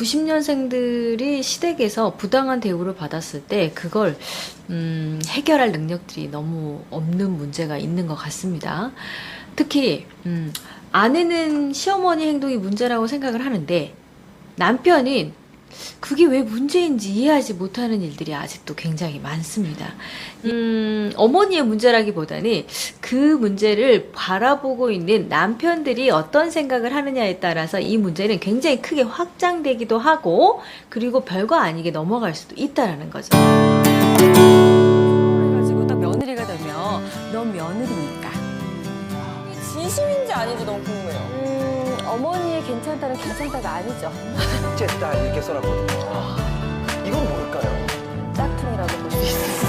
90년생들이 시댁에서 부당한 대우를 받았을 때 그걸 해결할 능력들이 너무 없는 문제가 있는 것 같습니다. 특히 아내는 시어머니 행동이 문제라고 생각을 하는데 남편은 그게 왜 문제인지 이해하지 못하는 일들이 아직도 굉장히 많습니다. 어머니의 문제라기보다는 그 문제를 바라보고 있는 남편들이 어떤 생각을 하느냐에 따라서 이 문제는 굉장히 크게 확장되기도 하고, 그리고 별거 아니게 넘어갈 수도 있다라는 거죠. 결혼해가지고 딱 며느리가 되면 넌 며느리니까. 진심인지 아닌지 너무 궁금해요. 어머니의 괜찮다는 괜찮다가 아니죠. 제 딸 이렇게 써놨거든요. 이건 뭘까요? 짝퉁이라고 볼 수 있습니다.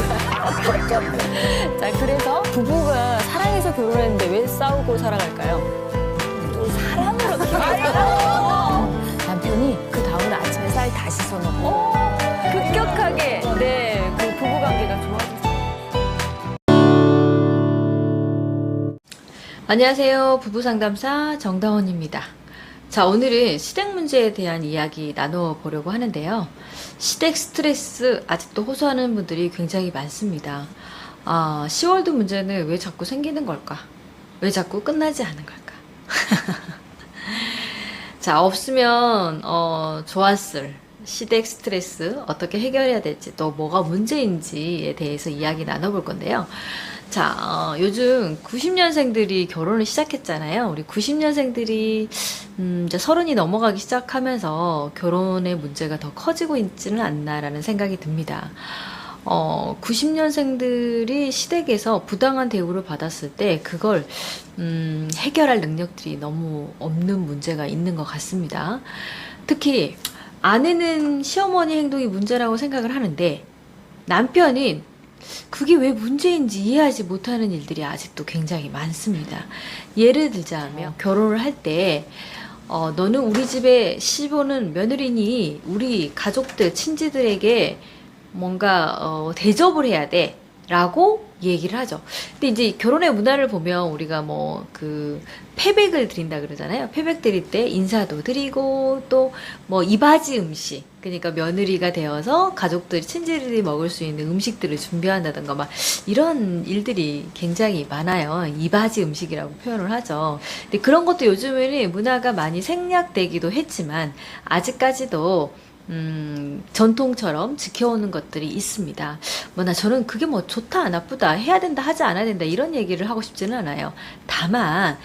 자, 그래서 부부가 사랑해서 결혼했는데 왜 싸우고 살아갈까요? 또 사랑을 어떻게 할까요? 남편이 그 다음날 아침에 쌀 다시 써놓고 급격하게 그 부부관계가 좋아졌어요. 안녕하세요. 부부상담사 정다원입니다. 자, 오늘은 시댁 문제에 대한 이야기 나눠보려고 하는데요. 시댁 스트레스 아직도 호소하는 분들이 굉장히 많습니다. 10월도 문제는 왜 자꾸 생기는 걸까? 왜 자꾸 끝나지 않은 걸까? 자, 없으면 좋았을 시댁 스트레스 어떻게 해결해야 될지, 또 뭐가 문제인지에 대해서 이야기 나눠볼 건데요. 자, 요즘 90년생들이 결혼을 시작했잖아요. 우리 90년생들이 이제 30이 넘어가기 시작하면서 결혼의 문제가 더 커지고 있지는 않나라는 생각이 듭니다. 90년생들이 시댁에서 부당한 대우를 받았을 때 그걸 해결할 능력들이 너무 없는 문제가 있는 것 같습니다. 특히 아내는 시어머니 행동이 문제라고 생각을 하는데 남편은 그게 왜 문제인지 이해하지 못하는 일들이 아직도 굉장히 많습니다. 예를 들자면 결혼을 할 때 너는 우리 집에 시집 오는 며느리니 우리 가족들, 친지들에게 뭔가 대접을 해야 돼 라고 얘기를 하죠. 근데 이제 결혼의 문화를 보면 우리가 뭐 패백을 드린다 그러잖아요. 패백 드릴 때 인사도 드리고 또 뭐 이바지 음식, 그러니까 며느리가 되어서 가족들이, 친지들이 먹을 수 있는 음식들을 준비한다던가 막 이런 일들이 굉장히 많아요. 이바지 음식이라고 표현을 하죠. 근데 그런 것도 요즘에는 문화가 많이 생략되기도 했지만 아직까지도 전통처럼 지켜오는 것들이 있습니다. 저는 그게 뭐 좋다, 나쁘다, 해야 된다, 하지 않아야 된다, 이런 얘기를 하고 싶지는 않아요. 다만,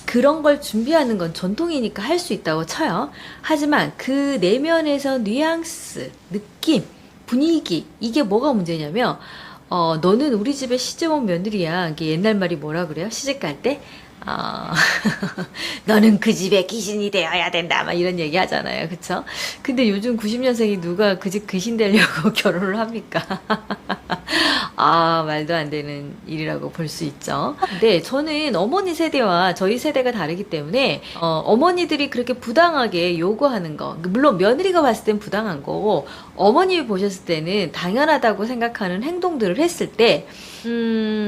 그런 걸 준비하는 건 전통이니까 할 수 있다고 쳐요. 하지만 그 내면에서 뉘앙스, 느낌, 분위기, 이게 뭐가 문제냐면, 너는 우리 집에 시집 온 며느리야. 이게 옛날 말이 뭐라 그래요? 시집 갈 때? 너는 그 집의 귀신이 되어야 된다, 막 이런 얘기 하잖아요. 그쵸? 근데 요즘 90년생이 누가 그 집 귀신 되려고 결혼을 합니까? 말도 안 되는 일이라고 볼 수 있죠. 근데 저는 어머니 세대와 저희 세대가 다르기 때문에 어머니들이 그렇게 부당하게 요구하는 거, 물론 며느리가 봤을 땐 부당한 거고 어머님이 보셨을 때는 당연하다고 생각하는 행동들을 했을 때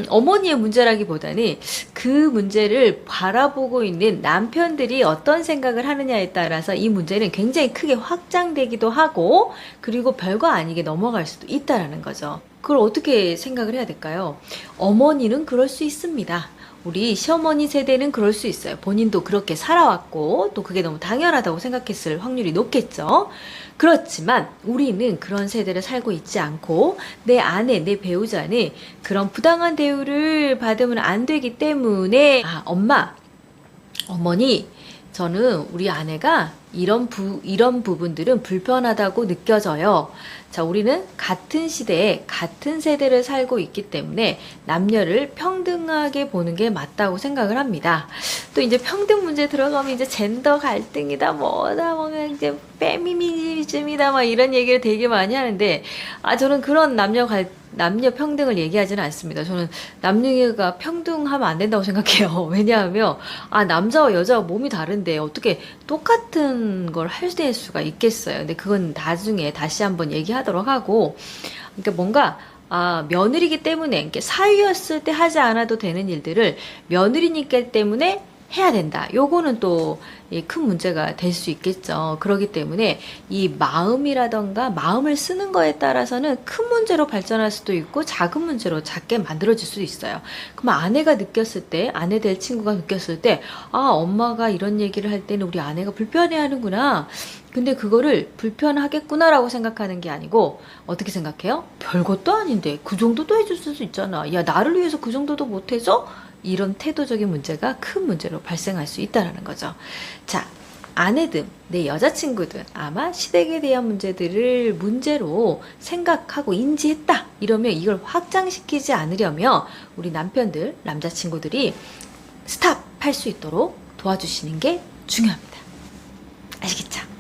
어머니의 문제라기보다는 그 문제를 바라보고 있는 남편들이 어떤 생각을 하느냐에 따라서 이 문제는 굉장히 크게 확장되기도 하고, 그리고 별거 아니게 넘어갈 수도 있다라는 거죠. 그걸 어떻게 생각을 해야 될까요? 어머니는 그럴 수 있습니다. 우리 시어머니 세대는 그럴 수 있어요. 본인도 그렇게 살아왔고 또 그게 너무 당연하다고 생각했을 확률이 높겠죠. 그렇지만 우리는 그런 세대를 살고 있지 않고 내 아내, 내 배우자는 그런 부당한 대우를 받으면 안 되기 때문에 어머니, 저는 우리 아내가 이런 부분들은 불편하다고 느껴져요. 자, 우리는 같은 시대에 같은 세대를 살고 있기 때문에 남녀를 평등하게 보는 게 맞다고 생각을 합니다. 또 이제 평등 문제 들어가면 이제 젠더 갈등이다, 뭐다, 이제 페미니즘이다, 막 이런 얘기를 되게 많이 하는데, 저는 그런 남녀 평등을 얘기하지는 않습니다. 저는 남녀가 평등하면 안 된다고 생각해요. 왜냐하면 남자와 여자와 몸이 다른데 어떻게 똑같은 걸 할 수가 있겠어요. 근데 그건 나중에 다시 한번 얘기하도록 하고, 그러니까 뭔가 며느리기 때문에 사위였을 때 하지 않아도 되는 일들을 며느리니까 때문에 해야 된다. 요거는 또 큰 문제가 될 수 있겠죠. 그렇기 때문에 이 마음이라던가 마음을 쓰는 거에 따라서는 큰 문제로 발전할 수도 있고 작은 문제로 작게 만들어질 수도 있어요. 그럼 아내가 느꼈을 때, 아내 될 친구가 느꼈을 때, 아, 엄마가 이런 얘기를 할 때는 우리 아내가 불편해하는구나. 근데 그거를 불편하겠구나라고 생각하는 게 아니고 어떻게 생각해요? 별것도 아닌데 그 정도도 해줄 수도 있잖아. 야, 나를 위해서 그 정도도 못해줘? 이런 태도적인 문제가 큰 문제로 발생할 수 있다는 거죠. 자, 아내든 내 여자친구든 아마 시댁에 대한 문제들을 문제로 생각하고 인지했다. 이러면 이걸 확장시키지 않으려면 우리 남편들, 남자친구들이 스탑할 수 있도록 도와주시는 게 중요합니다. 아시겠죠?